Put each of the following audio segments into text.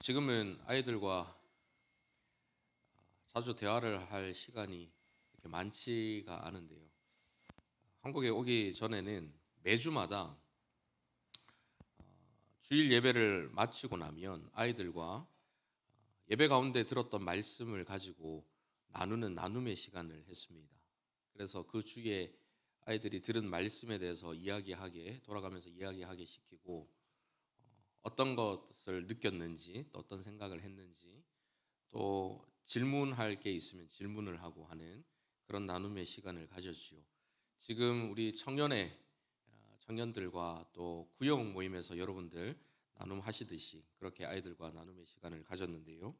지금은 아이들과 자주 대화를 할 시간이 이렇게 많지가 않은데요. 한국에 오기 전에는 매주마다 주일 예배를 마치고 나면 아이들과 예배 가운데 들었던 말씀을 가지고 나누는 나눔의 시간을 했습니다. 그래서 그 주에 아이들이 들은 말씀에 대해서 돌아가면서 이야기하게 시키고 어떤 것을 느꼈는지 또 어떤 생각을 했는지 또 질문할 게 있으면 질문을 하고 하는 그런 나눔의 시간을 가졌지요. 지금 우리 청년들과 또 구역 모임에서 여러분들 나눔하시듯이 그렇게 아이들과 나눔의 시간을 가졌는데요.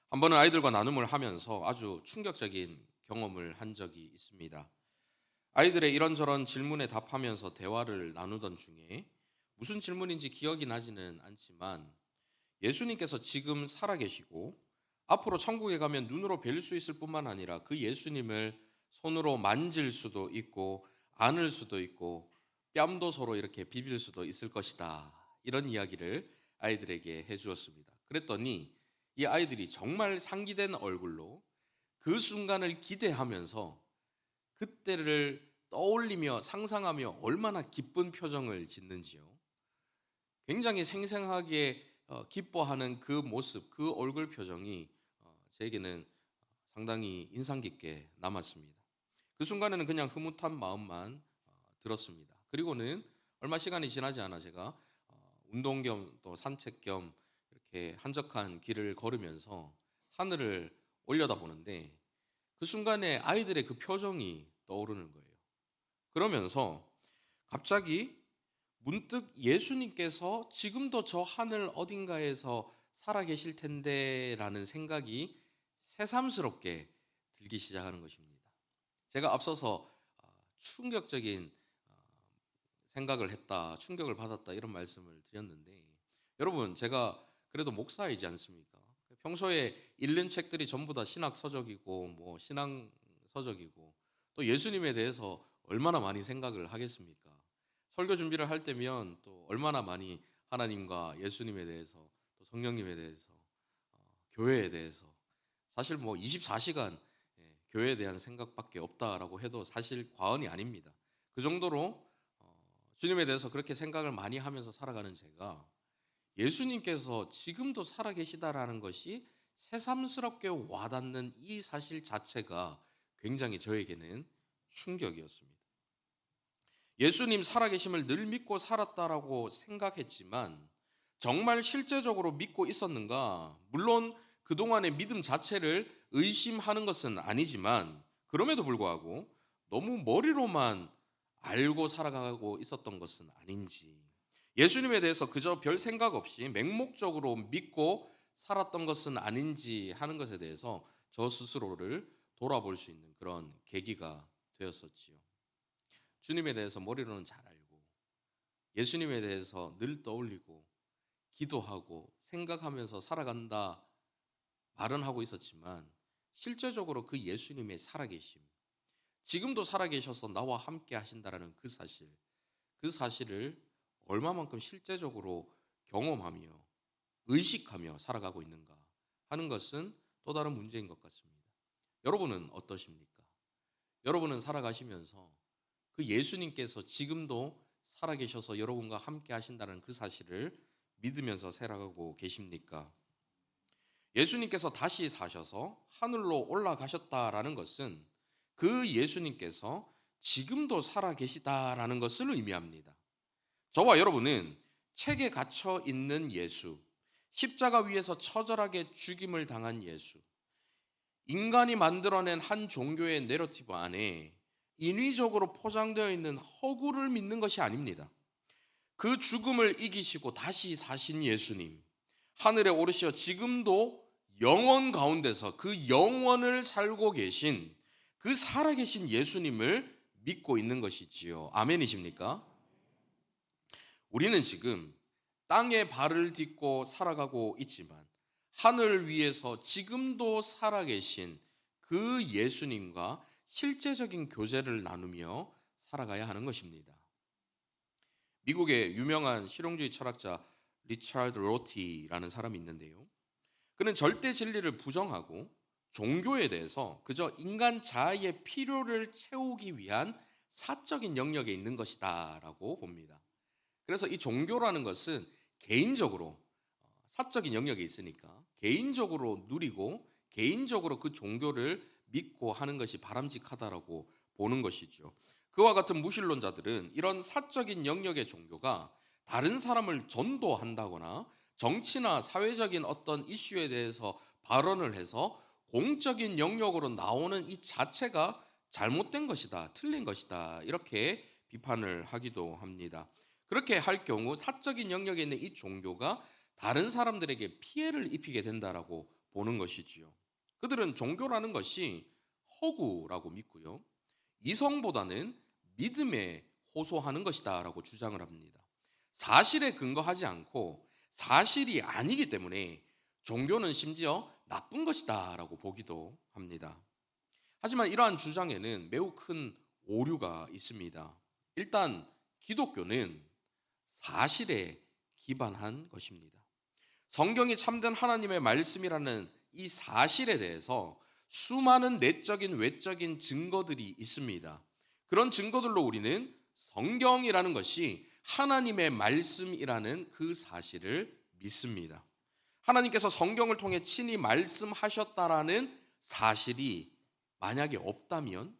한 번은 아이들과 나눔을 하면서 아주 충격적인 경험을 한 적이 있습니다. 아이들의 이런저런 질문에 답하면서 대화를 나누던 중에 무슨 질문인지 기억이 나지는 않지만 예수님께서 지금 살아계시고 앞으로 천국에 가면 눈으로 뵐 수 있을 뿐만 아니라 그 예수님을 손으로 만질 수도 있고 안을 수도 있고 뺨도 서로 이렇게 비빌 수도 있을 것이다. 이런 이야기를 아이들에게 해주었습니다. 그랬더니 이 아이들이 정말 상기된 얼굴로 그 순간을 기대하면서 그때를 떠올리며 상상하며 얼마나 기쁜 표정을 짓는지요. 굉장히 생생하게 기뻐하는 그 모습, 그 얼굴 표정이 제게는 상당히 인상 깊게 남았습니다. 그 순간에는 그냥 흐뭇한 마음만 들었습니다. 그리고는 얼마 시간이 지나지 않아 제가 운동 겸 또 산책 겸 이렇게 한적한 길을 걸으면서 하늘을 올려다보는데 그 순간에 아이들의 그 표정이 떠오르는 거예요. 그러면서 갑자기 문득 예수님께서 지금도 저 하늘 어딘가에서 살아계실 텐데라는 생각이 새삼스럽게 들기 시작하는 것입니다. 제가 앞서서 충격적인 생각을 했다, 충격을 받았다 이런 말씀을 드렸는데 여러분 제가 그래도 목사이지 않습니까? 평소에 읽는 책들이 전부 다 신학 서적이고 뭐 신앙 서적이고 또 예수님에 대해서 얼마나 많이 생각을 하겠습니까? 설교 준비를 할 때면 또 얼마나 많이 하나님과 예수님에 대해서 또 성령님에 대해서 교회에 대해서 사실 뭐 24시간 교회에 대한 생각밖에 없다라고 해도 사실 과언이 아닙니다. 그 정도로 주님에 대해서 그렇게 생각을 많이 하면서 살아가는 제가 예수님께서 지금도 살아계시다라는 것이 새삼스럽게 와닿는 이 사실 자체가 굉장히 저에게는 충격이었습니다. 예수님 살아계심을 늘 믿고 살았다라고 생각했지만 정말 실제적으로 믿고 있었는가? 물론 그동안의 믿음 자체를 의심하는 것은 아니지만 그럼에도 불구하고 너무 머리로만 알고 살아가고 있었던 것은 아닌지 예수님에 대해서 그저 별 생각 없이 맹목적으로 믿고 살았던 것은 아닌지 하는 것에 대해서 저 스스로를 돌아볼 수 있는 그런 계기가 되었었지요. 주님에 대해서 머리로는 잘 알고 예수님에 대해서 늘 떠올리고 기도하고 생각하면서 살아간다 말은 하고 있었지만 실제적으로 그 예수님의 살아계심, 지금도 살아계셔서 나와 함께 하신다라는 그 사실을 얼마만큼 실제적으로 경험하며 의식하며 살아가고 있는가 하는 것은 또 다른 문제인 것 같습니다. 여러분은 어떠십니까? 여러분은 살아가시면서 그 예수님께서 지금도 살아계셔서 여러분과 함께 하신다는 그 사실을 믿으면서 살아가고 계십니까? 예수님께서 다시 사셔서 하늘로 올라가셨다라는 것은 그 예수님께서 지금도 살아계시다라는 것을 의미합니다. 저와 여러분은 책에 갇혀 있는 예수, 십자가 위에서 처절하게 죽임을 당한 예수, 인간이 만들어낸 한 종교의 내러티브 안에 인위적으로 포장되어 있는 허구를 믿는 것이 아닙니다. 그 죽음을 이기시고 다시 사신 예수님, 하늘에 오르시어 지금도 영원 가운데서 그 영원을 살고 계신 그 살아계신 예수님을 믿고 있는 것이지요. 아멘이십니까? 우리는 지금 땅에 발을 딛고 살아가고 있지만 하늘 위에서 지금도 살아계신 그 예수님과 실제적인 교제를 나누며 살아가야 하는 것입니다. 미국의 유명한 실용주의 철학자 리차드 로티라는 사람이 있는데요. 그는 절대 진리를 부정하고 종교에 대해서 그저 인간 자아의 필요를 채우기 위한 사적인 영역에 있는 것이다라고 봅니다. 그래서 이 종교라는 것은 개인적으로 사적인 영역에 있으니까 개인적으로 누리고 개인적으로 그 종교를 믿고 하는 것이 바람직하다라고 보는 것이죠. 그와 같은 무신론자들은 이런 사적인 영역의 종교가 다른 사람을 전도한다거나 정치나 사회적인 어떤 이슈에 대해서 발언을 해서 공적인 영역으로 나오는 이 자체가 잘못된 것이다, 틀린 것이다, 이렇게 비판을 하기도 합니다. 그렇게 할 경우 사적인 영역에 있는 이 종교가 다른 사람들에게 피해를 입히게 된다라고 보는 것이지요. 그들은 종교라는 것이 허구라고 믿고요. 이성보다는 믿음에 호소하는 것이다라고 주장을 합니다. 사실에 근거하지 않고 사실이 아니기 때문에 종교는 심지어 나쁜 것이다라고 보기도 합니다. 하지만 이러한 주장에는 매우 큰 오류가 있습니다. 일단 기독교는 사실에 기반한 것입니다. 성경이 참된 하나님의 말씀이라는 이 사실에 대해서 수많은 내적인 외적인 증거들이 있습니다. 그런 증거들로 우리는 성경이라는 것이 하나님의 말씀이라는 그 사실을 믿습니다. 하나님께서 성경을 통해 친히 말씀하셨다라는 사실이 만약에 없다면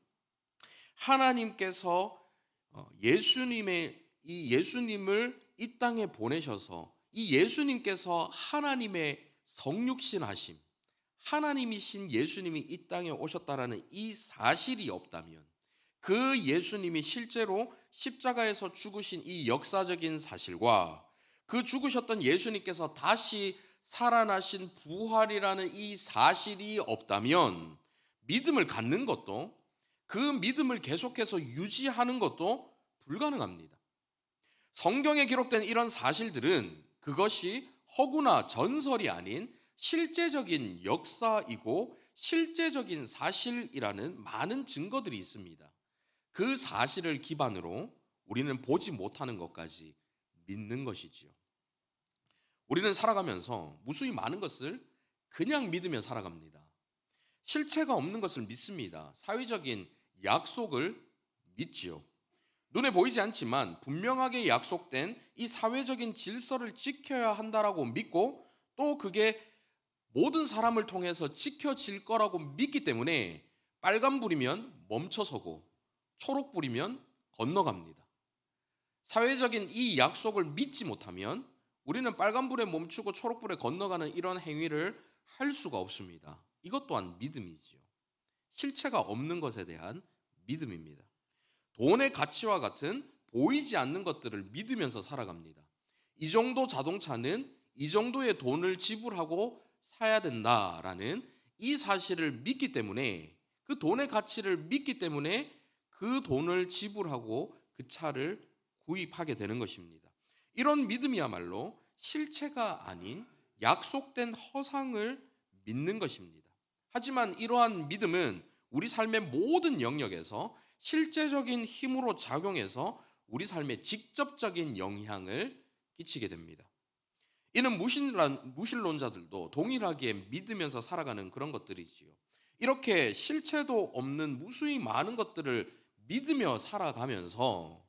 하나님께서 예수님을 이 땅에 보내셔서 이 예수님께서 하나님의 성육신하심, 하나님이신 예수님이 이 땅에 오셨다라는 이 사실이 없다면 그 예수님이 실제로 십자가에서 죽으신 이 역사적인 사실과 그 죽으셨던 예수님께서 다시 살아나신 부활이라는 이 사실이 없다면 믿음을 갖는 것도 그 믿음을 계속해서 유지하는 것도 불가능합니다. 성경에 기록된 이런 사실들은 그것이 허구나 전설이 아닌 실제적인 역사이고 실제적인 사실이라는 많은 증거들이 있습니다. 그 사실을 기반으로 우리는 보지 못하는 것까지 믿는 것이지요. 우리는 살아가면서 무수히 많은 것을 그냥 믿으며 살아갑니다. 실체가 없는 것을 믿습니다. 사회적인 약속을 믿지요. 눈에 보이지 않지만 분명하게 약속된 이 사회적인 질서를 지켜야 한다라고 믿고 또 그게 모든 사람을 통해서 지켜질 거라고 믿기 때문에 빨간불이면 멈춰서고 초록불이면 건너갑니다. 사회적인 이 약속을 믿지 못하면 우리는 빨간불에 멈추고 초록불에 건너가는 이런 행위를 할 수가 없습니다. 이것 또한 믿음이지요. 실체가 없는 것에 대한 믿음입니다. 돈의 가치와 같은 보이지 않는 것들을 믿으면서 살아갑니다. 이 정도 자동차는 이 정도의 돈을 지불하고 사야 된다라는 이 사실을 믿기 때문에 그 돈의 가치를 믿기 때문에 그 돈을 지불하고 그 차를 구입하게 되는 것입니다. 이런 믿음이야말로 실체가 아닌 약속된 허상을 믿는 것입니다. 하지만 이러한 믿음은 우리 삶의 모든 영역에서 실제적인 힘으로 작용해서 우리 삶에 직접적인 영향을 끼치게 됩니다. 이는 무신론자들도 동일하게 믿으면서 살아가는 그런 것들이지요. 이렇게 실체도 없는 무수히 많은 것들을 믿으며 살아가면서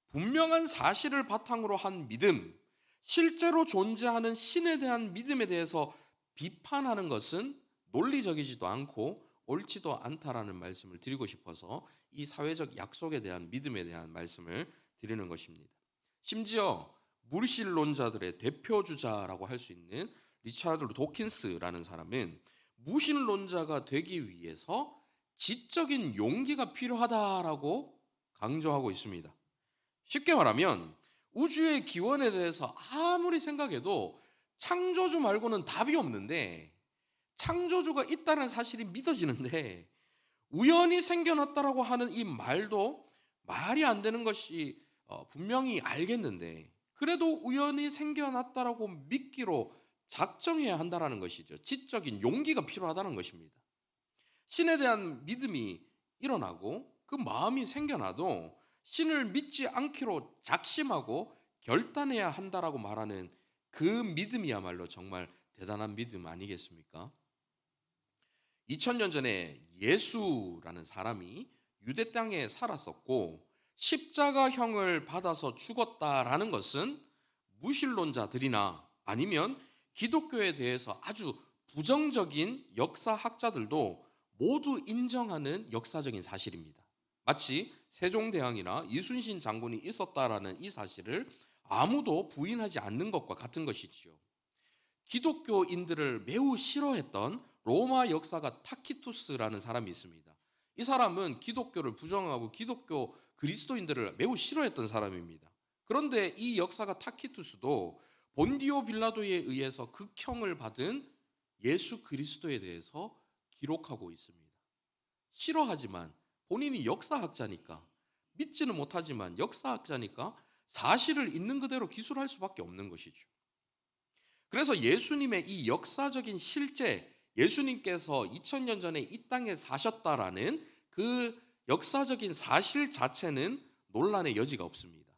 분명한 사실을 바탕으로 한 믿음, 실제로 존재하는 신에 대한 믿음에 대해서 비판하는 것은 논리적이지도 않고 옳지도 않다라는 말씀을 드리고 싶어서 이 사회적 약속에 대한 믿음에 대한 말씀을 드리는 것입니다. 심지어 무신론자들의 대표주자라고 할 수 있는 리차드 도킨스라는 사람은 무신론자가 되기 위해서 지적인 용기가 필요하다라고 강조하고 있습니다. 쉽게 말하면 우주의 기원에 대해서 아무리 생각해도 창조주 말고는 답이 없는데 창조주가 있다는 사실이 믿어지는데 우연히 생겨났다라고 하는 이 말도 말이 안 되는 것이 분명히 알겠는데 그래도 우연히 생겨났다라고 믿기로 작정해야 한다는 것이죠. 지적인 용기가 필요하다는 것입니다. 신에 대한 믿음이 일어나고 그 마음이 생겨나도 신을 믿지 않기로 작심하고 결단해야 한다라고 말하는 그 믿음이야말로 정말 대단한 믿음 아니겠습니까? 2000년 전에 예수라는 사람이 유대 땅에 살았었고 십자가형을 받아서 죽었다라는 것은 무신론자들이나 아니면 기독교에 대해서 아주 부정적인 역사학자들도 모두 인정하는 역사적인 사실입니다. 마치 세종대왕이나 이순신 장군이 있었다라는 이 사실을 아무도 부인하지 않는 것과 같은 것이지요. 기독교인들을 매우 싫어했던 로마 역사가 타키투스라는 사람이 있습니다. 이 사람은 기독교를 부정하고 기독교 그리스도인들을 매우 싫어했던 사람입니다. 그런데 이 역사가 타키투스도 본디오 빌라도에 의해서 극형을 받은 예수 그리스도에 대해서 기록하고 있습니다. 싫어하지만 본인이 역사학자니까, 믿지는 못하지만 역사학자니까 사실을 있는 그대로 기술할 수밖에 없는 것이죠. 그래서 예수님의 이 역사적인 실제, 예수님께서 2000년 전에 이 땅에 사셨다라는 그 역사적인 사실 자체는 논란의 여지가 없습니다.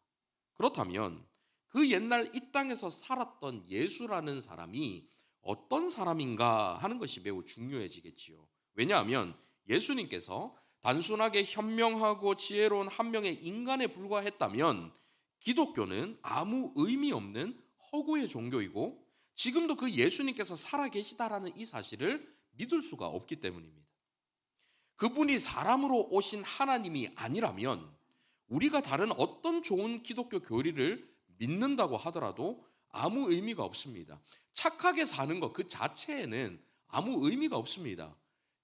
그렇다면 그 옛날 이 땅에서 살았던 예수라는 사람이 어떤 사람인가 하는 것이 매우 중요해지겠지요. 왜냐하면 예수님께서 단순하게 현명하고 지혜로운 한 명의 인간에 불과했다면 기독교는 아무 의미 없는 허구의 종교이고 지금도 그 예수님께서 살아계시다라는 이 사실을 믿을 수가 없기 때문입니다. 그분이 사람으로 오신 하나님이 아니라면 우리가 다른 어떤 좋은 기독교 교리를 믿는다고 하더라도 아무 의미가 없습니다. 착하게 사는 것 그 자체에는 아무 의미가 없습니다.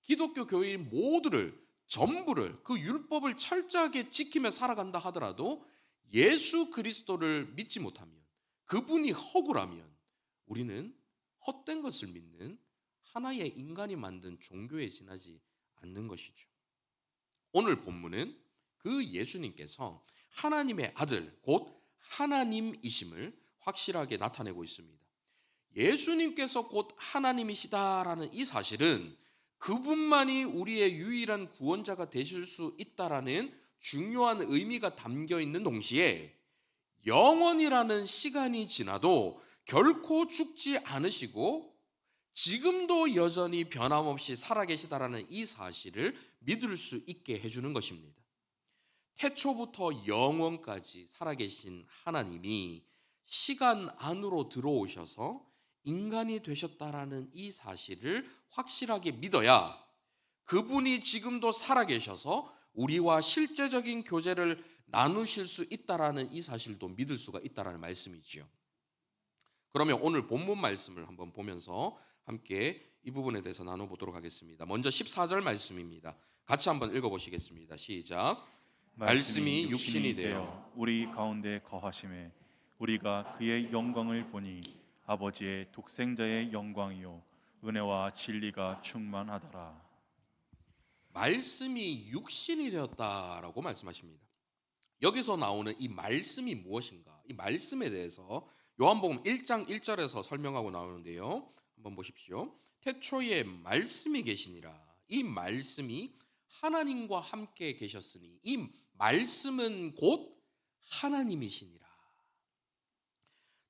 기독교 교인 모두를 전부를 그 율법을 철저하게 지키며 살아간다 하더라도 예수 그리스도를 믿지 못하면 그분이 허구라면 우리는 헛된 것을 믿는 하나의 인간이 만든 종교에 지나지 않는 것이죠. 오늘 본문은 그 예수님께서 하나님의 아들 곧 하나님이심을 확실하게 나타내고 있습니다. 예수님께서 곧 하나님이시다라는 이 사실은 그분만이 우리의 유일한 구원자가 되실 수 있다라는 중요한 의미가 담겨 있는 동시에 영원이라는 시간이 지나도 결코 죽지 않으시고 지금도 여전히 변함없이 살아계시다라는 이 사실을 믿을 수 있게 해주는 것입니다. 태초부터 영원까지 살아계신 하나님이 시간 안으로 들어오셔서 인간이 되셨다라는 이 사실을 확실하게 믿어야 그분이 지금도 살아계셔서 우리와 실제적인 교제를 나누실 수 있다라는 이 사실도 믿을 수가 있다라는 말씀이지요. 그러면 오늘 본문 말씀을 한번 보면서 함께 이 부분에 대해서 나눠보도록 하겠습니다. 먼저 14절 말씀입니다. 같이 한번 읽어보시겠습니다. 시작. 말씀이 육신이 되어 우리 가운데 거하심에 우리가 그의 영광을 보니 아버지의 독생자의 영광이요 은혜와 진리가 충만하더라. 말씀이 육신이 되었다라고 말씀하십니다. 여기서 나오는 이 말씀이 무엇인가? 이 말씀에 대해서 요한복음 1장 1절에서 설명하고 나오는데요. 한번 보십시오. 태초에 말씀이 계시니라. 이 말씀이 하나님과 함께 계셨으니 이 말씀은 곧 하나님이시니라.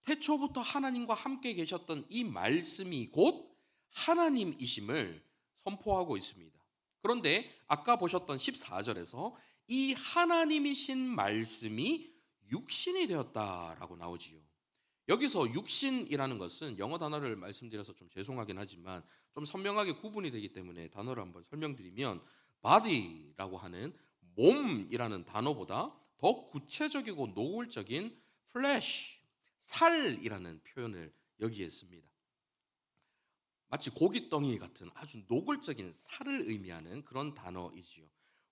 태초부터 하나님과 함께 계셨던 이 말씀이 곧 하나님이심을 선포하고 있습니다. 그런데 아까 보셨던 14절에서 이 하나님이신 말씀이 육신이 되었다라고 나오지요. 여기서 육신이라는 것은 영어 단어를 말씀드려서 좀 죄송하긴 하지만 좀 선명하게 구분이 되기 때문에 단어를 한번 설명드리면 body라고 하는 몸이라는 단어보다 더 구체적이고 노골적인 flesh, 살이라는 표현을 여기에 씁니다. 마치 고깃덩이 같은 아주 노골적인 살을 의미하는 그런 단어이지요.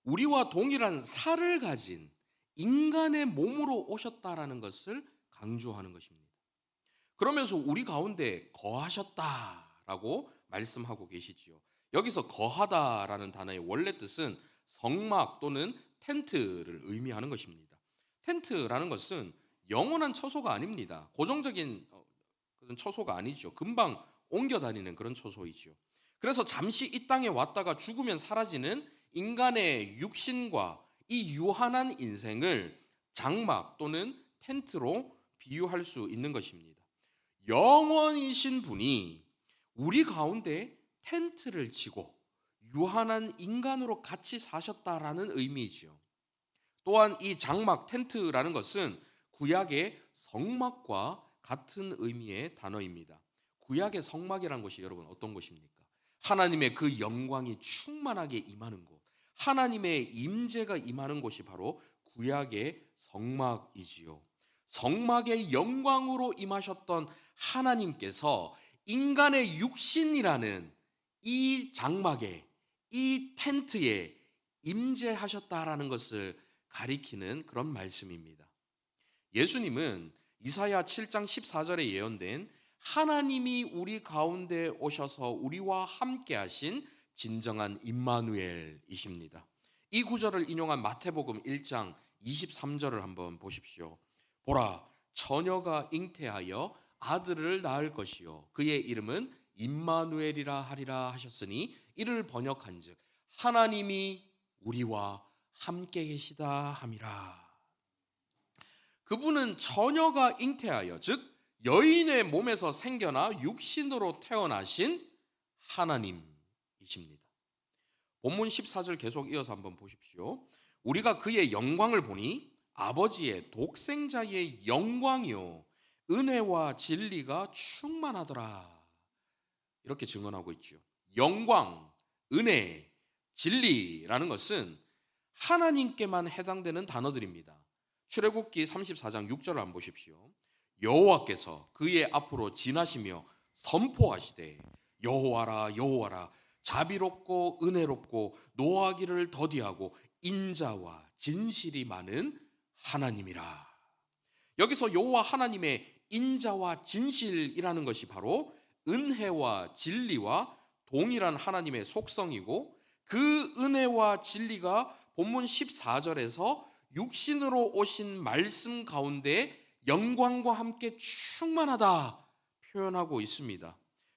우리와 동일한 살을 가진 인간의 몸으로 오셨다라는 것을 강조하는 것입니다. 그러면서 우리 가운데 거하셨다라고 말씀하고 계시지요. 여기서 거하다라는 단어의 원래 뜻은 성막 또는 텐트를 의미하는 것입니다. 텐트라는 것은 영원한 처소가 아닙니다. 고정적인 그런 처소가 아니죠. 금방 옮겨 다니는 그런 처소이죠. 그래서 잠시 이 땅에 왔다가 죽으면 사라지는 인간의 육신과 이 유한한 인생을 장막 또는 텐트로 비유할 수 있는 것입니다. 영원이신 분이 우리 가운데 텐트를 치고 유한한 인간으로 같이 사셨다라는 의미이지요. 또한 이 장막 텐트라는 것은 구약의 성막과 같은 의미의 단어입니다. 구약의 성막이라는 것이 여러분 어떤 것입니까? 하나님의 그 영광이 충만하게 임하는 곳, 하나님의 임재가 임하는 곳이 바로 구약의 성막이지요. 성막의 영광으로 임하셨던 하나님께서 인간의 육신이라는 이 장막에, 이 텐트에 임재하셨다라는 것을 가리키는 그런 말씀입니다. 예수님은 이사야 7장 14절에 예언된 하나님이 우리 가운데 오셔서 우리와 함께 하신 진정한 임마누엘이십니다. 이 구절을 인용한 마태복음 1장 23절을 한번 보십시오. 보라, 처녀가 잉태하여 아들을 낳을 것이요 그의 이름은 임마누엘이라 하리라 하셨으니 이를 번역한즉 하나님이 우리와 함께 계시다 함이라. 그분은 처녀가 잉태하여 즉 여인의 몸에서 생겨나 육신으로 태어나신 하나님이십니다. 본문 14절 계속 이어서 한번 보십시오. 우리가 그의 영광을 보니 아버지의 독생자의 영광이요 은혜와 진리가 충만하더라. 이렇게 증언하고 있죠. 영광, 은혜, 진리라는 것은 하나님께만 해당되는 단어들입니다. 출애굽기 34장 6절을 한번 보십시오. 여호와께서 그의 앞으로 지나시며 선포하시되 여호와라 여호와라 자비롭고 은혜롭고 노하기를 더디하고 인자와 진실이 많은 하나님이라. 여기서 여호와 하나님의 인자와 진실이라는 것이 바로 은혜와 진리와 동일한 하나님의 속성이고 그 은혜와 진리가 본문 14절에서 육신으로 오신 말씀 가운데 영광과 함께 충만하다 표현하고 있습니다.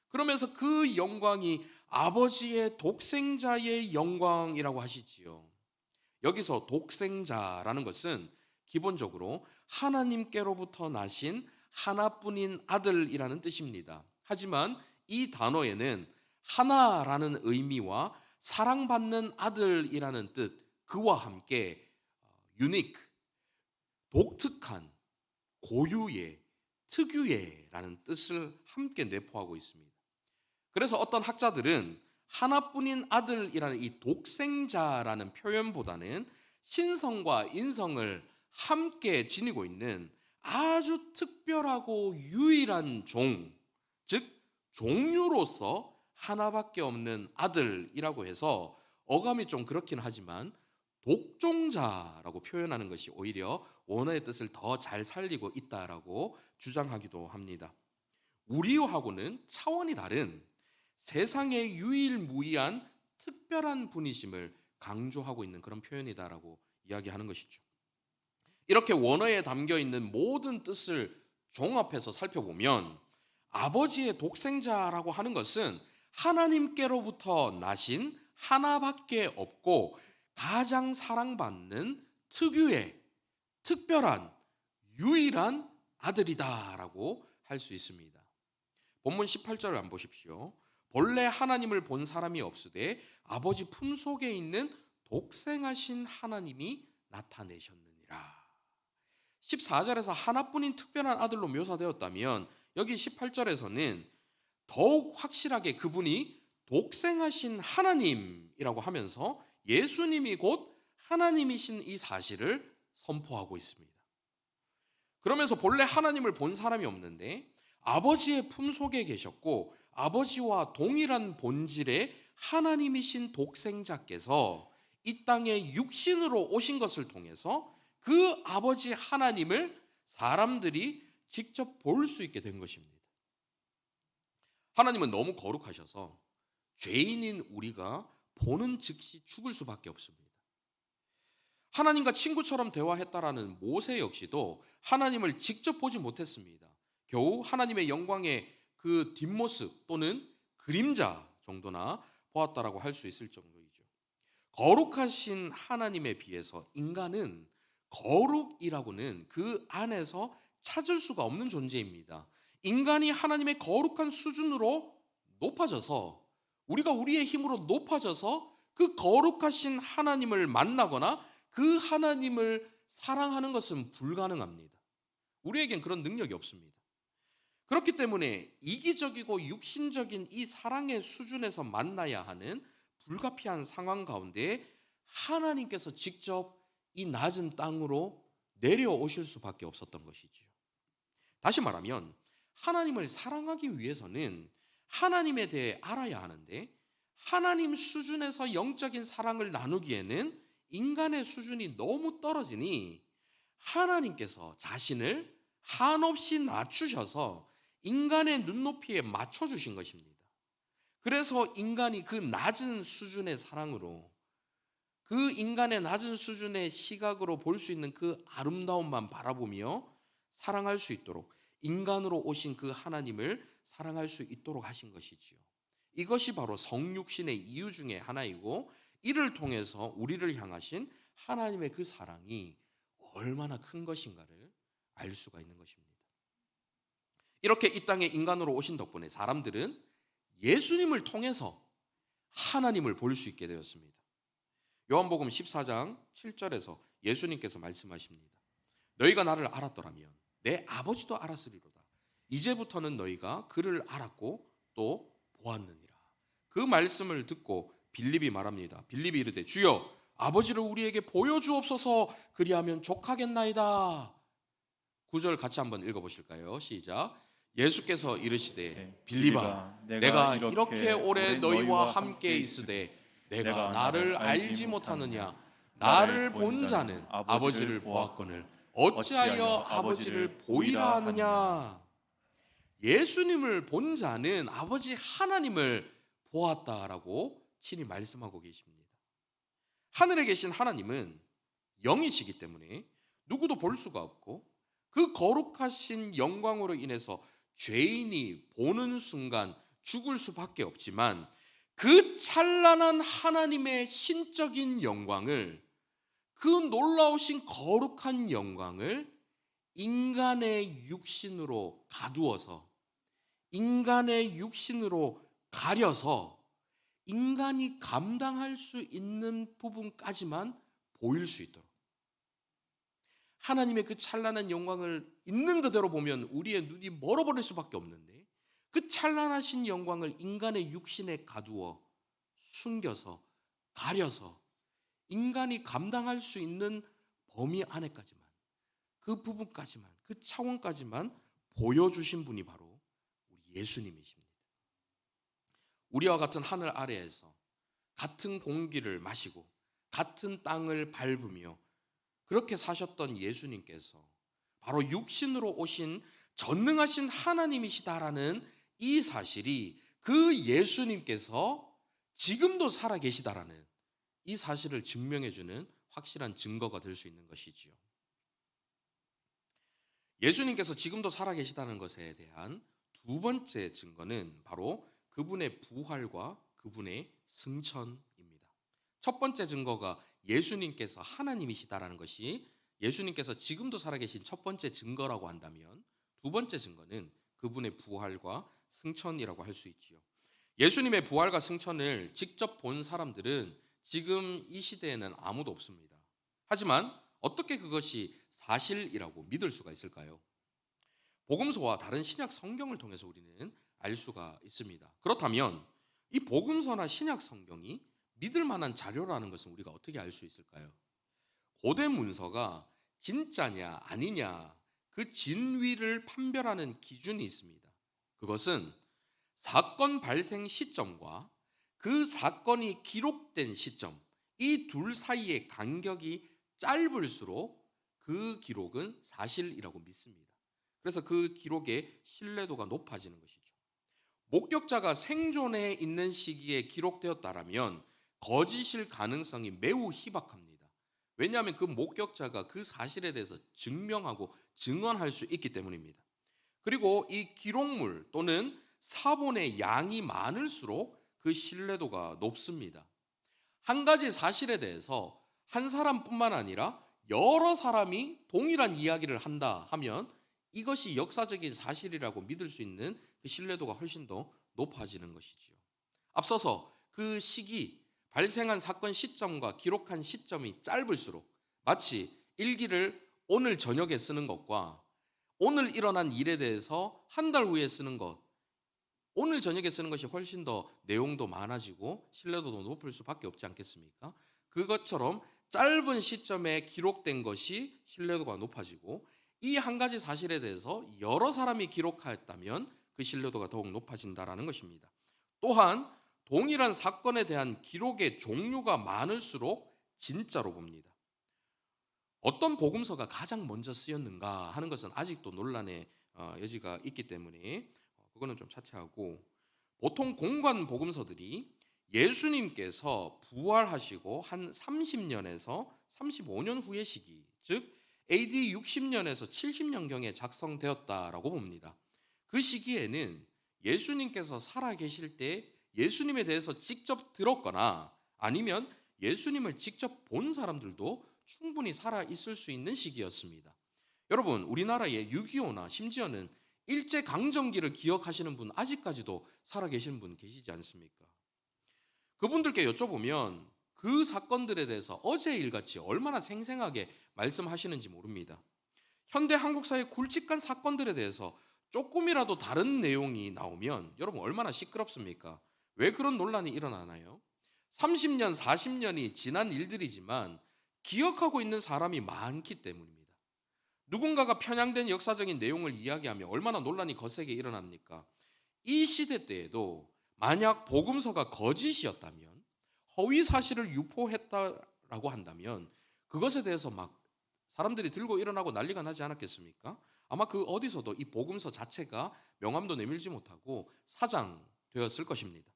그러면서 그 영광이 아버지의 독생자의 영광이라고 하시지요. 여기서 독생자라는 것은 기본적으로 하나님께로부터 나신 하나뿐인 아들이라는 뜻입니다. 하지만 이 단어에는 하나라는 의미와 사랑받는 아들이라는 뜻, 그와 함께 유니크, 독특한, 고유의, 특유의라는 뜻을 함께 내포하고 있습니다. 그래서 어떤 학자들은 하나뿐인 아들이라는 이 독생자라는 표현보다는 신성과 인성을 함께 지니고 있는 아주 특별하고 유일한 종, 즉 종류로서 하나밖에 없는 아들이라고 해서 어감이 좀 그렇긴 하지만 독종자라고 표현하는 것이 오히려 원어의 뜻을 더 잘 살리고 있다라고 주장하기도 합니다. 우리하고는 차원이 다른 세상의 유일무이한 특별한 분이심을 강조하고 있는 그런 표현이다라고 이야기하는 것이죠. 이렇게 원어에 담겨 있는 모든 뜻을 종합해서 살펴보면 아버지의 독생자라고 하는 것은 하나님께로부터 나신 하나밖에 없고 가장 사랑받는 특유의 특별한 유일한 아들이다라고 할 수 있습니다. 본문 18절을 한번 보십시오. 본래 하나님을 본 사람이 없으되 아버지 품속에 있는 독생하신 하나님이 나타내셨느니라. 14절에서 하나뿐인 특별한 아들로 묘사되었다면 여기 18절에서는 더욱 확실하게 그분이 독생하신 하나님이라고 하면서 예수님이 곧 하나님이신 이 사실을 선포하고 있습니다. 그러면서 본래 하나님을 본 사람이 없는데 아버지의 품속에 계셨고 아버지와 동일한 본질의 하나님이신 독생자께서 이 땅에 육신으로 오신 것을 통해서 그 아버지 하나님을 사람들이 직접 볼 수 있게 된 것입니다. 하나님은 너무 거룩하셔서 죄인인 우리가 보는 즉시 죽을 수밖에 없습니다. 하나님과 친구처럼 대화했다라는 모세 역시도 하나님을 직접 보지 못했습니다. 겨우 하나님의 영광의 그 뒷모습 또는 그림자 정도나 보았다라고 할 수 있을 정도이죠. 거룩하신 하나님에 비해서 인간은 거룩이라고는 그 안에서 찾을 수가 없는 존재입니다. 인간이 하나님의 거룩한 수준으로 높아져서 우리가 우리의 힘으로 높아져서 그 거룩하신 하나님을 만나거나 그 하나님을 사랑하는 것은 불가능합니다. 우리에겐 그런 능력이 없습니다. 그렇기 때문에 이기적이고 육신적인 이 사랑의 수준에서 만나야 하는 불가피한 상황 가운데 하나님께서 직접 이 낮은 땅으로 내려오실 수밖에 없었던 것이지요. 다시 말하면 하나님을 사랑하기 위해서는 하나님에 대해 알아야 하는데 하나님 수준에서 영적인 사랑을 나누기에는 인간의 수준이 너무 떨어지니 하나님께서 자신을 한없이 낮추셔서 인간의 눈높이에 맞춰주신 것입니다. 그래서 인간이 그 낮은 수준의 사랑으로 그 인간의 낮은 수준의 시각으로 볼 수 있는 그 아름다움만 바라보며 사랑할 수 있도록 인간으로 오신 그 하나님을 사랑할 수 있도록 하신 것이지요. 이것이 바로 성육신의 이유 중에 하나이고 이를 통해서 우리를 향하신 하나님의 그 사랑이 얼마나 큰 것인가를 알 수가 있는 것입니다. 이렇게 이 땅에 인간으로 오신 덕분에 사람들은 예수님을 통해서 하나님을 볼 수 있게 되었습니다. 요한복음 14장 7절에서 예수님께서 말씀하십니다. 너희가 나를 알았더라면 내 아버지도 알았으리로다. 이제부터는 너희가 그를 알았고 또 보았느니라. 그 말씀을 듣고 빌립이 말합니다. 빌립이 이르되 주여 아버지를 우리에게 보여주옵소서 그리하면 족하겠나이다. 9절 같이 한번 읽어보실까요? 시작. 예수께서 이르시되 빌립아 내가 이렇게 오래 너희와 함께 있으되 내가 나를 알지 못하느냐. 나를 본 자는 아버지를 보았거늘 어찌하여 아버지를 보이라 하느냐. 예수님을 본 자는 아버지 하나님을 보았다라고 친히 말씀하고 계십니다. 하늘에 계신 하나님은 영이시기 때문에 누구도 볼 수가 없고 그 거룩하신 영광으로 인해서 죄인이 보는 순간 죽을 수밖에 없지만 그 찬란한 하나님의 신적인 영광을 그 놀라우신 거룩한 영광을 인간의 육신으로 가두어서 인간의 육신으로 가려서 인간이 감당할 수 있는 부분까지만 보일 수 있도록 하나님의 그 찬란한 영광을 있는 그대로 보면 우리의 눈이 멀어버릴 수밖에 없는데 그 찬란하신 영광을 인간의 육신에 가두어 숨겨서 가려서 인간이 감당할 수 있는 범위 안에까지만 그 부분까지만 그 차원까지만 보여주신 분이 바로 우리 예수님이십니다. 우리와 같은 하늘 아래에서 같은 공기를 마시고 같은 땅을 밟으며 그렇게 사셨던 예수님께서 바로 육신으로 오신 전능하신 하나님이시다라는 이 사실이 그 예수님께서 지금도 살아계시다라는 이 사실을 증명해주는 확실한 증거가 될 수 있는 것이지요. 예수님께서 지금도 살아계시다는 것에 대한 두 번째 증거는 바로 그분의 부활과 그분의 승천입니다. 첫 번째 증거가 예수님께서 하나님이시다라는 것이 예수님께서 지금도 살아계신 첫 번째 증거라고 한다면 두 번째 증거는 그분의 부활과 승천이라고 할 수 있지요. 예수님의 부활과 승천을 직접 본 사람들은 지금 이 시대에는 아무도 없습니다. 하지만 어떻게 그것이 사실이라고 믿을 수가 있을까요? 복음서와 다른 신약 성경을 통해서 우리는 알 수가 있습니다. 그렇다면 이 복음서나 신약 성경이 믿을 만한 자료라는 것은 우리가 어떻게 알 수 있을까요? 고대 문서가 진짜냐 아니냐 그 진위를 판별하는 기준이 있습니다. 그것은 사건 발생 시점과 그 사건이 기록된 시점 이 둘 사이의 간격이 짧을수록 그 기록은 사실이라고 믿습니다. 그래서 그 기록의 신뢰도가 높아지는 것이죠. 목격자가 생존해 있는 시기에 기록되었다라면 거짓일 가능성이 매우 희박합니다. 왜냐하면 그 목격자가 그 사실에 대해서 증명하고 증언할 수 있기 때문입니다. 그리고 이 기록물 또는 사본의 양이 많을수록 그 신뢰도가 높습니다. 한 가지 사실에 대해서 한 사람뿐만 아니라 여러 사람이 동일한 이야기를 한다 하면 이것이 역사적인 사실이라고 믿을 수 있는 그 신뢰도가 훨씬 더 높아지는 것이지요. 앞서서 그 시기, 발생한 사건 시점과 기록한 시점이 짧을수록 마치 일기를 오늘 저녁에 쓰는 것과 오늘 일어난 일에 대해서 한 달 후에 쓰는 것, 오늘 저녁에 쓰는 것이 훨씬 더 내용도 많아지고 신뢰도도 높을 수밖에 없지 않겠습니까? 그것처럼 짧은 시점에 기록된 것이 신뢰도가 높아지고 이 한 가지 사실에 대해서 여러 사람이 기록하였다면 그 신뢰도가 더욱 높아진다라는 것입니다. 또한 동일한 사건에 대한 기록의 종류가 많을수록 진짜로 봅니다. 어떤 복음서가 가장 먼저 쓰였는가 하는 것은 아직도 논란의 여지가 있기 때문에 그거는 좀 차치하고, 보통 공관 복음서들이 예수님께서 부활하시고 한 30년에서 35년 후의 시기, 즉 AD 60년에서 70년경에 작성되었다라고 봅니다. 그 시기에는 예수님께서 살아계실 때 예수님에 대해서 직접 들었거나 아니면 예수님을 직접 본 사람들도 충분히 살아 있을 수 있는 시기였습니다. 여러분, 우리나라에 6.25나 심지어는 일제강점기를 기억하시는 분, 아직까지도 살아계시는 분 계시지 않습니까? 그분들께 여쭤보면 그 사건들에 대해서 어제 일같이 얼마나 생생하게 말씀하시는지 모릅니다. 현대 한국 사회 굵직한 사건들에 대해서 조금이라도 다른 내용이 나오면 여러분 얼마나 시끄럽습니까? 왜 그런 논란이 일어나나요? 30년, 40년이 지난 일들이지만 기억하고 있는 사람이 많기 때문입니다. 누군가가 편향된 역사적인 내용을 이야기하며 얼마나 논란이 거세게 일어납니까? 이 시대 때에도 만약 복음서가 거짓이었다면, 허위 사실을 유포했다라고 한다면 그것에 대해서 막 사람들이 들고 일어나고 난리가 나지 않았겠습니까? 아마 그 어디서도 이 복음서 자체가 명함도 내밀지 못하고 사장되었을 것입니다.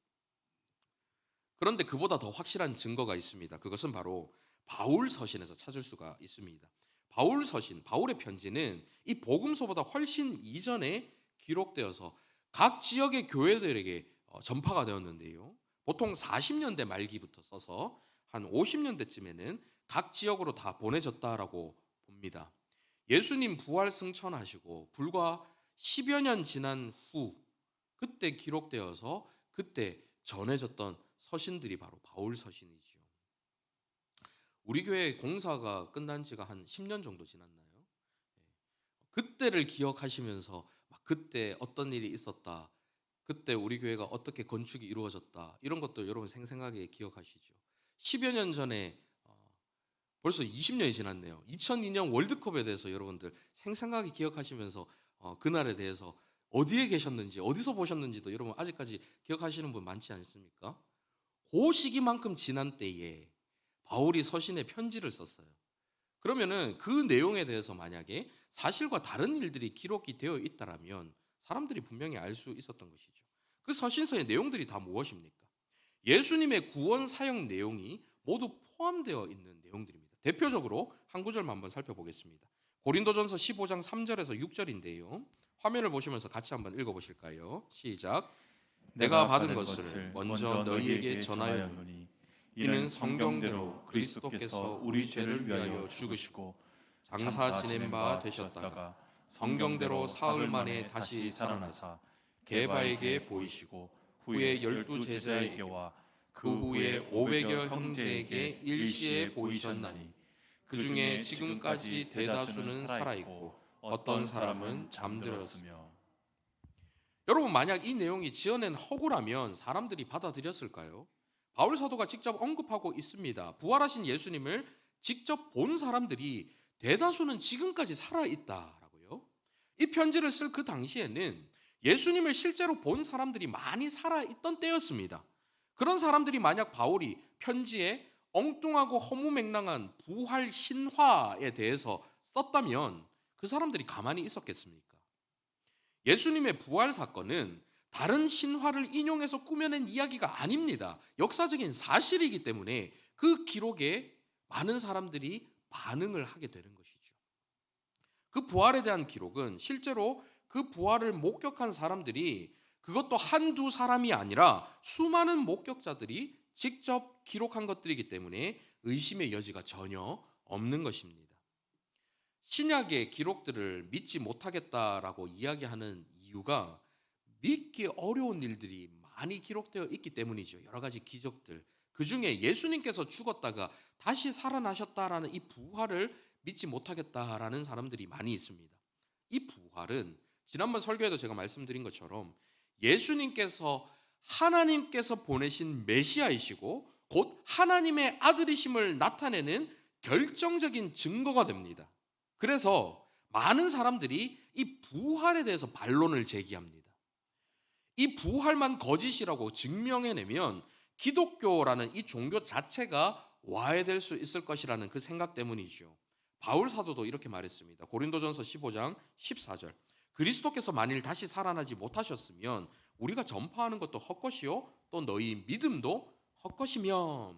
그런데 그보다 더 확실한 증거가 있습니다. 그것은 바로 바울 서신에서 찾을 수가 있습니다. 바울 서신, 바울의 편지는 이 복음서보다 훨씬 이전에 기록되어서 각 지역의 교회들에게 전파가 되었는데요. 보통 40년대 말기부터 써서 한 50년대쯤에는 각 지역으로 다 보내졌다라고 봅니다. 예수님 부활 승천하시고 불과 10여 년 지난 후 그때 기록되어서 그때 전해졌던 서신들이 바로 바울 서신이지요. 우리 교회 공사가 끝난 지가 한 10년 정도 지났나요? 그때를 기억하시면서 막 그때 어떤 일이 있었다, 그때 우리 교회가 어떻게 건축이 이루어졌다, 이런 것들 여러분 생생하게 기억하시죠. 10여 년 전에 벌써 20년이 지났네요. 2002년 월드컵에 대해서 여러분들 생생하게 기억하시면서 그날에 대해서 어디에 계셨는지, 어디서 보셨는지도 여러분 아직까지 기억하시는 분 많지 않습니까? 그 시기만큼 지난 때에 바울이 서신에 편지를 썼어요. 그러면은 그 내용에 대해서 만약에 사실과 다른 일들이 기록이 되어 있다라면 사람들이 분명히 알 수 있었던 것이죠. 그 서신서의 내용들이 다 무엇입니까? 예수님의 구원 사역 내용이 모두 포함되어 있는 내용들입니다. 대표적으로 한 구절만 한번 살펴보겠습니다. 고린도전서 15장 3절에서 6절인데요. 화면을 보시면서 같이 한번 읽어보실까요? 시작. 내가 받은 것을 먼저 너희에게 전하였노니 이는 성경대로 그리스도께서 우리 죄를 위하여 죽으시고 장사 지낸 바 되셨다가 성경대로 사흘 만에 다시 살아나사 게바에게 보이시고 후에 12 제자에게와 그 후에 500여 형제에게 일시에 보이셨나니 그 중에 지금까지 대다수는 살아있고 어떤 사람은 잠들었으며. 여러분, 만약 이 내용이 지어낸 허구라면 사람들이 받아들였을까요? 바울 사도가 직접 언급하고 있습니다. 부활하신 예수님을 직접 본 사람들이 대다수는 지금까지 살아있다라고요. 이 편지를 쓸 그 당시에는 예수님을 실제로 본 사람들이 많이 살아있던 때였습니다. 그런 사람들이 만약 바울이 편지에 엉뚱하고 허무맹랑한 부활 신화에 대해서 썼다면 그 사람들이 가만히 있었겠습니까? 예수님의 부활 사건은 다른 신화를 인용해서 꾸며낸 이야기가 아닙니다. 역사적인 사실이기 때문에 그 기록에 많은 사람들이 반응을 하게 되는 것이죠. 그 부활에 대한 기록은 실제로 그 부활을 목격한 사람들이, 그것도 한두 사람이 아니라 수많은 목격자들이 직접 기록한 것들이기 때문에 의심의 여지가 전혀 없는 것입니다. 신약의 기록들을 믿지 못하겠다라고 이야기하는 이유가 믿기 어려운 일들이 많이 기록되어 있기 때문이죠. 여러 가지 기적들. 그 중에 예수님께서 죽었다가 다시 살아나셨다라는 이 부활을 믿지 못하겠다라는 사람들이 많이 있습니다. 이 부활은 지난번 설교에도 제가 말씀드린 것처럼 예수님께서 하나님께서 보내신 메시아이시고 곧 하나님의 아들이심을 나타내는 결정적인 증거가 됩니다. 그래서 많은 사람들이 이 부활에 대해서 반론을 제기합니다. 이 부활만 거짓이라고 증명해내면 기독교라는 이 종교 자체가 와해될 수 있을 것이라는 그 생각 때문이죠. 바울 사도도 이렇게 말했습니다. 고린도전서 15장 14절. 그리스도께서 만일 다시 살아나지 못하셨으면 우리가 전파하는 것도 헛것이요 또 너희 믿음도 헛것이며,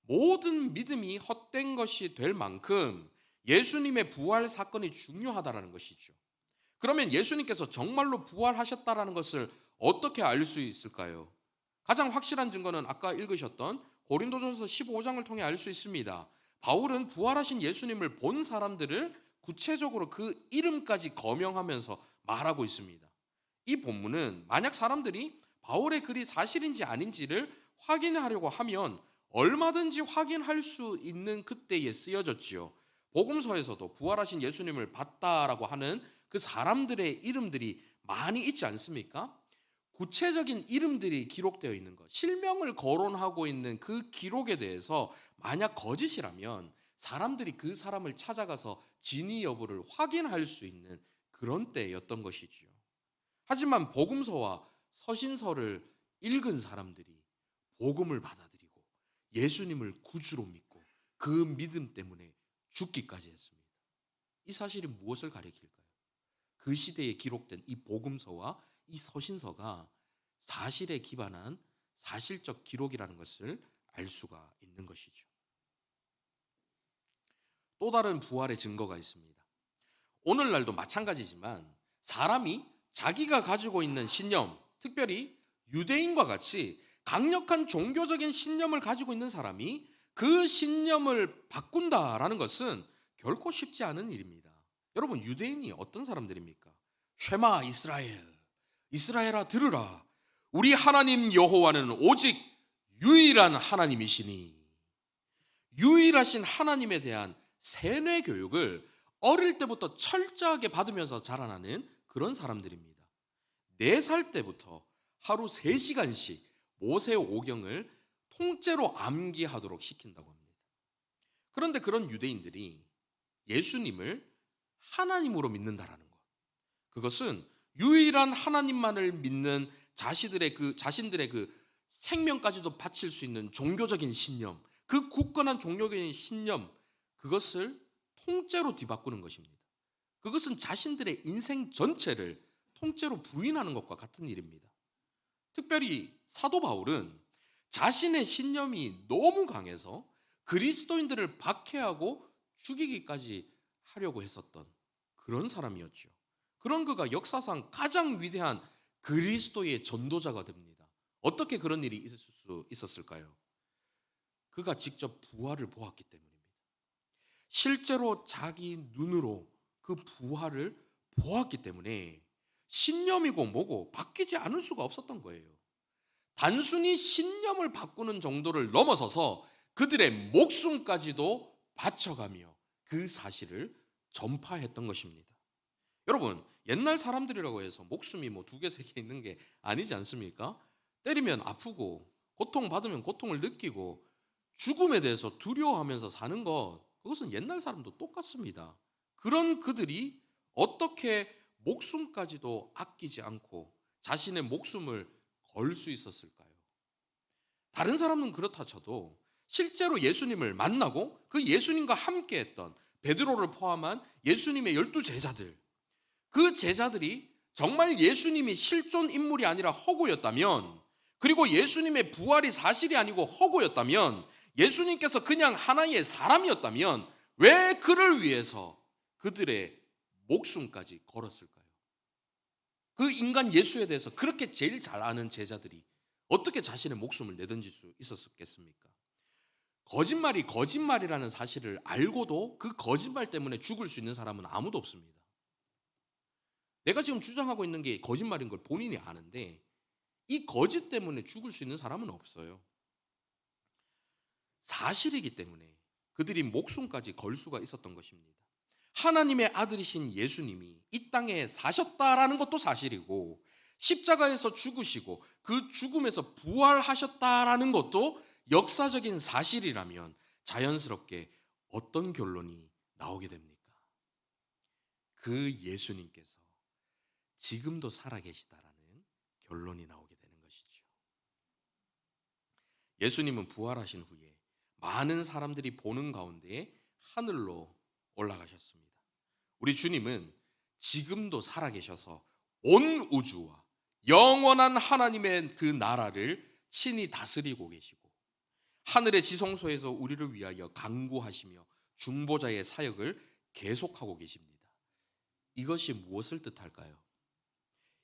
모든 믿음이 헛된 것이 될 만큼 예수님의 부활 사건이 중요하다라는 것이죠. 그러면 예수님께서 정말로 부활하셨다라는 것을 어떻게 알 수 있을까요? 가장 확실한 증거는 아까 읽으셨던 고린도전서 15장을 통해 알 수 있습니다. 바울은 부활하신 예수님을 본 사람들을 구체적으로 그 이름까지 거명하면서 말하고 있습니다. 이 본문은 만약 사람들이 바울의 글이 사실인지 아닌지를 확인하려고 하면 얼마든지 확인할 수 있는 그때에 쓰여졌지요. 복음서에서도 부활하신 예수님을 봤다라고 하는 그 사람들의 이름들이 많이 있지 않습니까? 구체적인 이름들이 기록되어 있는 것, 실명을 거론하고 있는 그 기록에 대해서 만약 거짓이라면 사람들이 그 사람을 찾아가서 진위 여부를 확인할 수 있는 그런 때였던 것이지요. 하지만 복음서와 서신서를 읽은 사람들이 복음을 받아들이고 예수님을 구주로 믿고 그 믿음 때문에 죽기까지 했습니다. 이 사실이 무엇을 가리킬까요? 그 시대에 기록된 이 복음서와 이 서신서가 사실에 기반한 사실적 기록이라는 것을 알 수가 있는 것이죠. 또 다른 부활의 증거가 있습니다. 오늘날도 마찬가지지만 사람이 자기가 가지고 있는 신념, 특별히 유대인과 같이 강력한 종교적인 신념을 가지고 있는 사람이 그 신념을 바꾼다라는 것은 결코 쉽지 않은 일입니다. 여러분, 유대인이 어떤 사람들입니까? 쉐마 이스라엘, 이스라엘아 들으라, 우리 하나님 여호와는 오직 유일한 하나님이시니, 유일하신 하나님에 대한 세뇌 교육을 어릴 때부터 철저하게 받으면서 자라나는 그런 사람들입니다. 4살 때부터 하루 3시간씩 모세오경을 통째로 암기하도록 시킨다고 합니다. 그런데 그런 유대인들이 예수님을 하나님으로 믿는다라는 것, 그것은 유일한 하나님만을 믿는 자신들의 그 생명까지도 바칠 수 있는 종교적인 신념, 그 굳건한 종교적인 신념, 그것을 통째로 뒤바꾸는 것입니다. 그것은 자신들의 인생 전체를 통째로 부인하는 것과 같은 일입니다. 특별히 사도 바울은 자신의 신념이 너무 강해서 그리스도인들을 박해하고 죽이기까지 하려고 했었던 그런 사람이었죠. 그런 그가 역사상 가장 위대한 그리스도의 전도자가 됩니다. 어떻게 그런 일이 있을 수 있었을까요? 그가 직접 부활을 보았기 때문입니다. 실제로 자기 눈으로 그 부활을 보았기 때문에 신념이고 뭐고 바뀌지 않을 수가 없었던 거예요. 단순히 신념을 바꾸는 정도를 넘어서서 그들의 목숨까지도 바쳐가며 그 사실을 전파했던 것입니다. 여러분, 옛날 사람들이라고 해서 목숨이 뭐 2개, 3개 있는 게 아니지 않습니까? 때리면 아프고 고통받으면 고통을 느끼고 죽음에 대해서 두려워하면서 사는 것, 그것은 옛날 사람도 똑같습니다. 그런 그들이 어떻게 목숨까지도 아끼지 않고 자신의 목숨을 걸 수 있었을까요? 다른 사람은 그렇다 쳐도 실제로 예수님을 만나고 그 예수님과 함께했던 베드로를 포함한 예수님의 12제자들, 그 제자들이 정말 예수님이 실존 인물이 아니라 허구였다면, 그리고 예수님의 부활이 사실이 아니고 허구였다면, 예수님께서 그냥 하나의 사람이었다면 왜 그를 위해서 그들의 목숨까지 걸었을까요? 그 인간 예수에 대해서 그렇게 제일 잘 아는 제자들이 어떻게 자신의 목숨을 내던질 수 있었겠습니까? 거짓말이 거짓말이라는 사실을 알고도 그 거짓말 때문에 죽을 수 있는 사람은 아무도 없습니다. 내가 지금 주장하고 있는 게 거짓말인 걸 본인이 아는데 이 거짓 때문에 죽을 수 있는 사람은 없어요. 사실이기 때문에 그들이 목숨까지 걸 수가 있었던 것입니다. 하나님의 아들이신 예수님이 이 땅에 사셨다라는 것도 사실이고 십자가에서 죽으시고 그 죽음에서 부활하셨다라는 것도 역사적인 사실이라면 자연스럽게 어떤 결론이 나오게 됩니까? 그 예수님께서 지금도 살아계시다라는 결론이 나오게 되는 것이죠. 예수님은 부활하신 후에 많은 사람들이 보는 가운데 하늘로 올라가셨습니다. 우리 주님은 지금도 살아계셔서 온 우주와 영원한 하나님의 그 나라를 친히 다스리고 계시고 하늘의 지성소에서 우리를 위하여 간구하시며 중보자의 사역을 계속하고 계십니다. 이것이 무엇을 뜻할까요?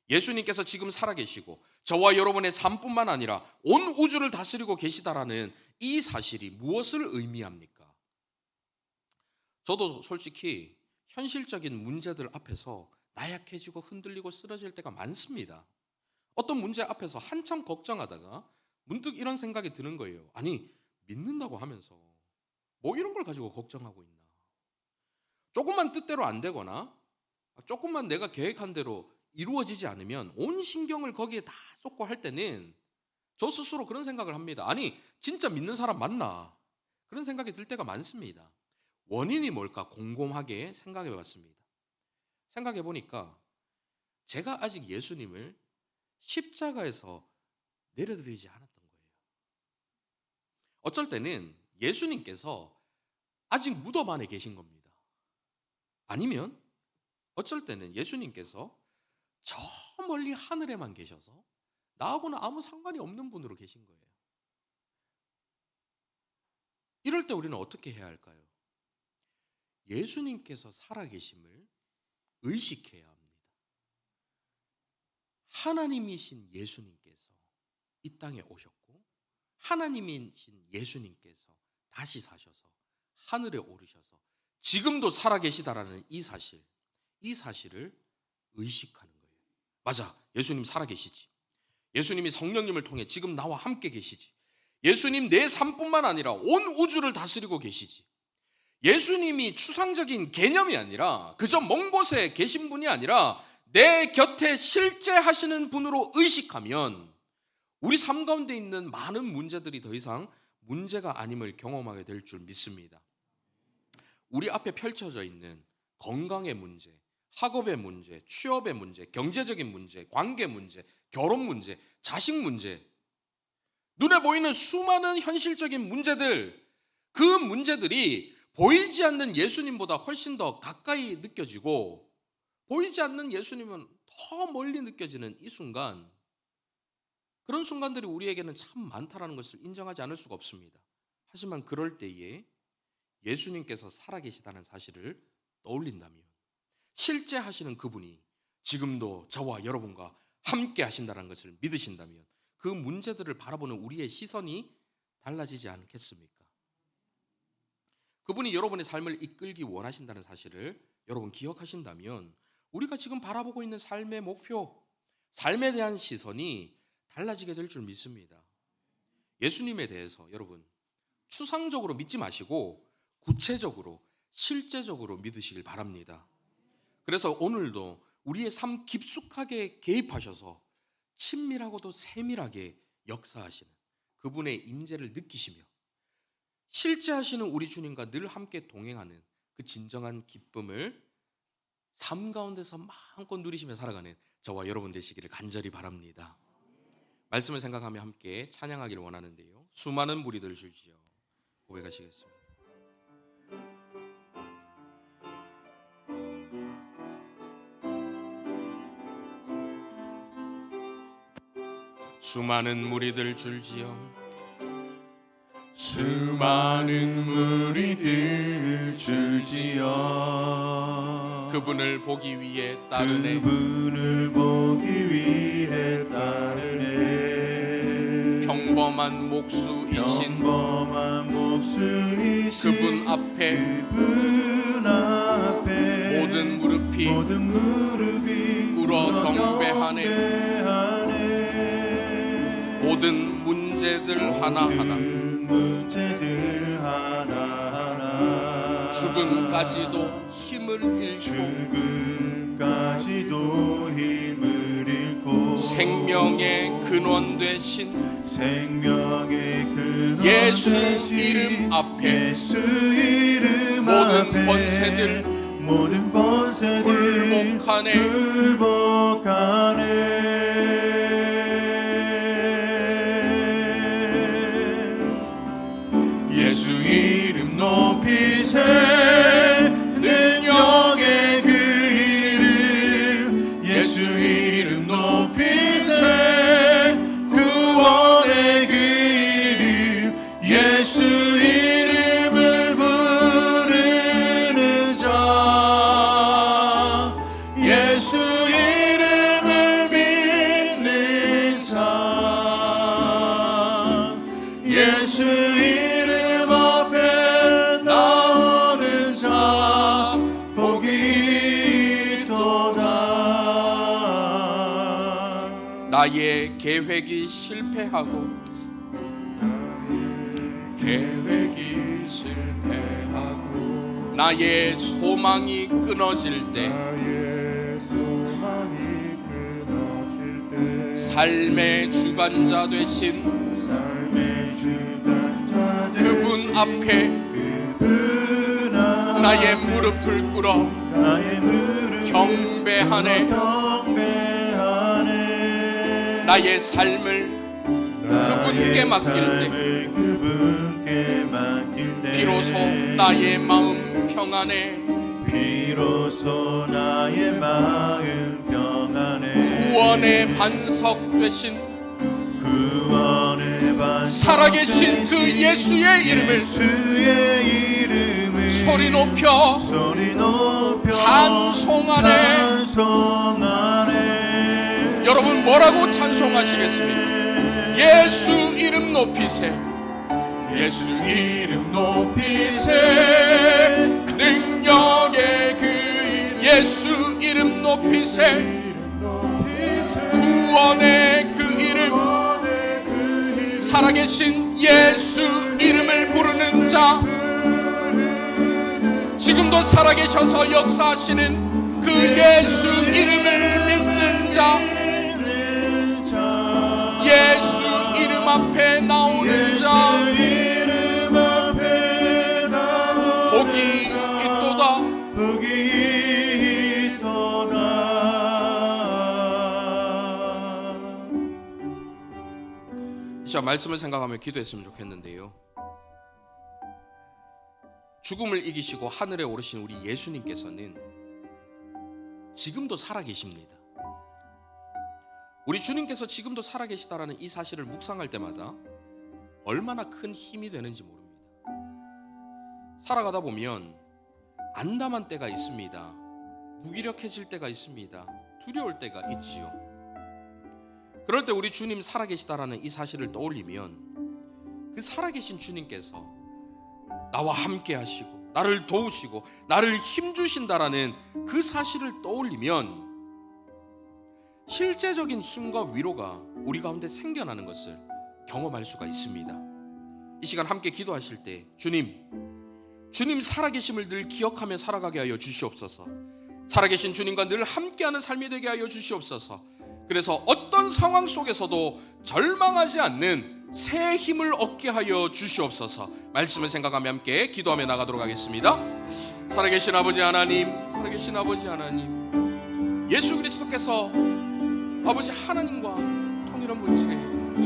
예수님께서 지금 살아계시고 저와 여러분의 삶뿐만 아니라 온 우주를 다스리고 계시다라는 이 사실이 무엇을 의미합니까? 저도 솔직히 현실적인 문제들 앞에서 나약해지고 흔들리고 쓰러질 때가 많습니다. 어떤 문제 앞에서 한참 걱정하다가 문득 이런 생각이 드는 거예요. 아니, 믿는다고 하면서 뭐 이런 걸 가지고 걱정하고 있나? 조금만 뜻대로 안 되거나 조금만 내가 계획한 대로 이루어지지 않으면 온 신경을 거기에 다 쏟고 할 때는 저 스스로 그런 생각을 합니다. 아니, 진짜 믿는 사람 맞나? 그런 생각이 들 때가 많습니다. 원인이 뭘까 곰곰하게 생각해 봤습니다. 생각해 보니까 제가 아직 예수님을 십자가에서 내려드리지 않았던 거예요. 어쩔 때는 예수님께서 아직 무덤 안에 계신 겁니다. 아니면 어쩔 때는 예수님께서 저 멀리 하늘에만 계셔서 나하고는 아무 상관이 없는 분으로 계신 거예요. 이럴 때 우리는 어떻게 해야 할까요? 예수님께서 살아계심을 의식해야 합니다. 하나님이신 예수님께서 이 땅에 오셨고 하나님이신 예수님께서 다시 사셔서 하늘에 오르셔서 지금도 살아계시다라는 이 사실을 의식하는 거예요. 맞아, 예수님 살아계시지. 예수님이 성령님을 통해 지금 나와 함께 계시지. 예수님 내 삶뿐만 아니라 온 우주를 다스리고 계시지. 예수님이 추상적인 개념이 아니라 그저 먼 곳에 계신 분이 아니라 내 곁에 실제 하시는 분으로 의식하면 우리 삶 가운데 있는 많은 문제들이 더 이상 문제가 아님을 경험하게 될 줄 믿습니다. 우리 앞에 펼쳐져 있는 건강의 문제, 학업의 문제, 취업의 문제, 경제적인 문제, 관계 문제, 결혼 문제, 자식 문제, 눈에 보이는 수많은 현실적인 문제들, 그 문제들이 보이지 않는 예수님보다 훨씬 더 가까이 느껴지고 보이지 않는 예수님은 더 멀리 느껴지는 이 순간, 그런 순간들이 우리에게는 참 많다라는 것을 인정하지 않을 수가 없습니다. 하지만 그럴 때에 예수님께서 살아계시다는 사실을 떠올린다면, 실제 하시는 그분이 지금도 저와 여러분과 함께 하신다는 것을 믿으신다면 그 문제들을 바라보는 우리의 시선이 달라지지 않겠습니까? 그분이 여러분의 삶을 이끌기 원하신다는 사실을 여러분 기억하신다면 우리가 지금 바라보고 있는 삶의 목표, 삶에 대한 시선이 달라지게 될 줄 믿습니다. 예수님에 대해서 여러분 추상적으로 믿지 마시고 구체적으로 실제적으로 믿으시길 바랍니다. 그래서 오늘도 우리의 삶 깊숙하게 개입하셔서 친밀하고도 세밀하게 역사하시는 그분의 임재를 느끼시며 실제 하시는 우리 주님과 늘 함께 동행하는 그 진정한 기쁨을 삶 가운데서 마음껏 누리시며 살아가는 저와 여러분 되시기를 간절히 바랍니다. 말씀을 생각하며 함께 찬양하기를 원하는데요, 수많은 무리들 줄지어 고백하시겠습니다. 수많은 무리들 줄지어 수많은 무리들 줄지어 그분을 보기 위해 따르네. 그분을 보기 위해 따르네. 평범 평범한 목수이신 그분 앞에 모든 무릎이 꿇어 경배하네. 모든 문제들 하나하나 죽음까지도 힘을 잃고 생명의 근원 되신 예수 이름 앞에 모든 권세들 굴복하네. 예수 이름 높이세. 능력의 그 이름 예수 이름 높이세. 구원의 그 이름 예수 이름을 부르는 자 예수 이름을 믿는 자 예수 이름 앞에 나오는 자 복이 있도다. 나의 계획이 실패하고 나의 소망이 끊어질 때 삶의 주관자 되신 그분 앞에 나의 무릎을 꿇어 경배하네. 나의 삶을 그분께 맡길 때 비로소 나의 마음 평안해. 구원의 반석 되신 살아계신 그 예수의 이름을 소리 높여 찬송하네. 여러분 뭐라고 찬송하시겠습니까? 예수 이름 높이세. 예수 이름 높이세. 능력의 그 예수 이름 높이세. 구원의 그 이름 살아계신 예수 이름을 부르는 자 지금도 살아계셔서 역사하시는 그 예수 이름을 믿는 자 예수 이름 앞에 나오는 자 복이 있도다. 이 시간 말씀을 생각하며 기도했으면 좋겠는데요. 죽음을 이기시고 하늘에 오르신 우리 예수님께서는 지금도 살아계십니다. 우리 주님께서 지금도 살아계시다라는 이 사실을 묵상할 때마다 얼마나 큰 힘이 되는지 모릅니다. 살아가다 보면 안담한 때가 있습니다. 무기력해질 때가 있습니다. 두려울 때가 있지요. 그럴 때 우리 주님 살아계시다라는 이 사실을 떠올리면 그 살아계신 주님께서 나와 함께 하시고 나를 도우시고 나를 힘주신다라는 그 사실을 떠올리면 실제적인 힘과 위로가 우리 가운데 생겨나는 것을 경험할 수가 있습니다. 이 시간 함께 기도하실 때 주님 살아계심을 늘 기억하며 살아가게 하여 주시옵소서. 살아계신 주님과 늘 함께하는 삶이 되게 하여 주시옵소서. 그래서 어떤 상황 속에서도 절망하지 않는 새 힘을 얻게 하여 주시옵소서. 말씀을 생각하며 함께 기도하며 나가도록 하겠습니다. 살아계신 아버지 하나님, 살아계신 아버지 하나님, 예수 그리스도께서 아버지 하나님과 동일한 본질의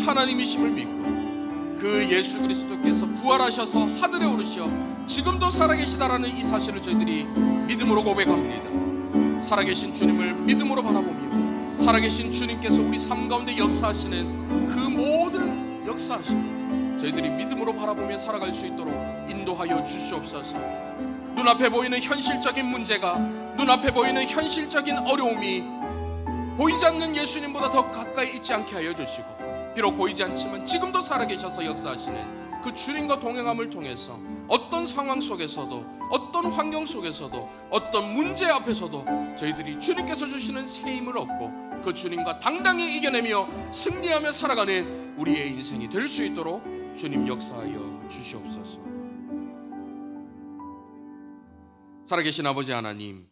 하나님이심을 믿고 그 예수 그리스도께서 부활하셔서 하늘에 오르시어 지금도 살아계시다라는 이 사실을 저희들이 믿음으로 고백합니다. 살아계신 주님을 믿음으로 바라보며 살아계신 주님께서 우리 삶 가운데 역사하시는 그 모든 역사하심 저희들이 믿음으로 바라보며 살아갈 수 있도록 인도하여 주시옵소서. 눈앞에 보이는 현실적인 문제가, 눈앞에 보이는 현실적인 어려움이 보이지 않는 예수님보다 더 가까이 있지 않게 하여 주시고, 비록 보이지 않지만 지금도 살아계셔서 역사하시는 그 주님과 동행함을 통해서 어떤 상황 속에서도, 어떤 환경 속에서도, 어떤 문제 앞에서도 저희들이 주님께서 주시는 새 힘을 얻고 그 주님과 당당히 이겨내며 승리하며 살아가는 우리의 인생이 될 수 있도록 주님 역사하여 주시옵소서. 살아계신 아버지 하나님,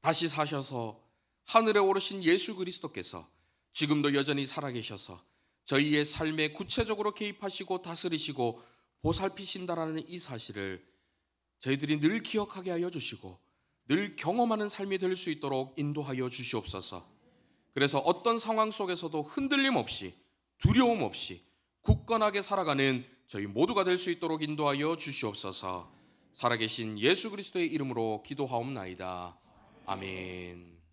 다시 사셔서 하늘에 오르신 예수 그리스도께서 지금도 여전히 살아계셔서 저희의 삶에 구체적으로 개입하시고 다스리시고 보살피신다라는 이 사실을 저희들이 늘 기억하게 하여 주시고 늘 경험하는 삶이 될 수 있도록 인도하여 주시옵소서. 그래서 어떤 상황 속에서도 흔들림 없이, 두려움 없이 굳건하게 살아가는 저희 모두가 될 수 있도록 인도하여 주시옵소서. 살아계신 예수 그리스도의 이름으로 기도하옵나이다. 아멘.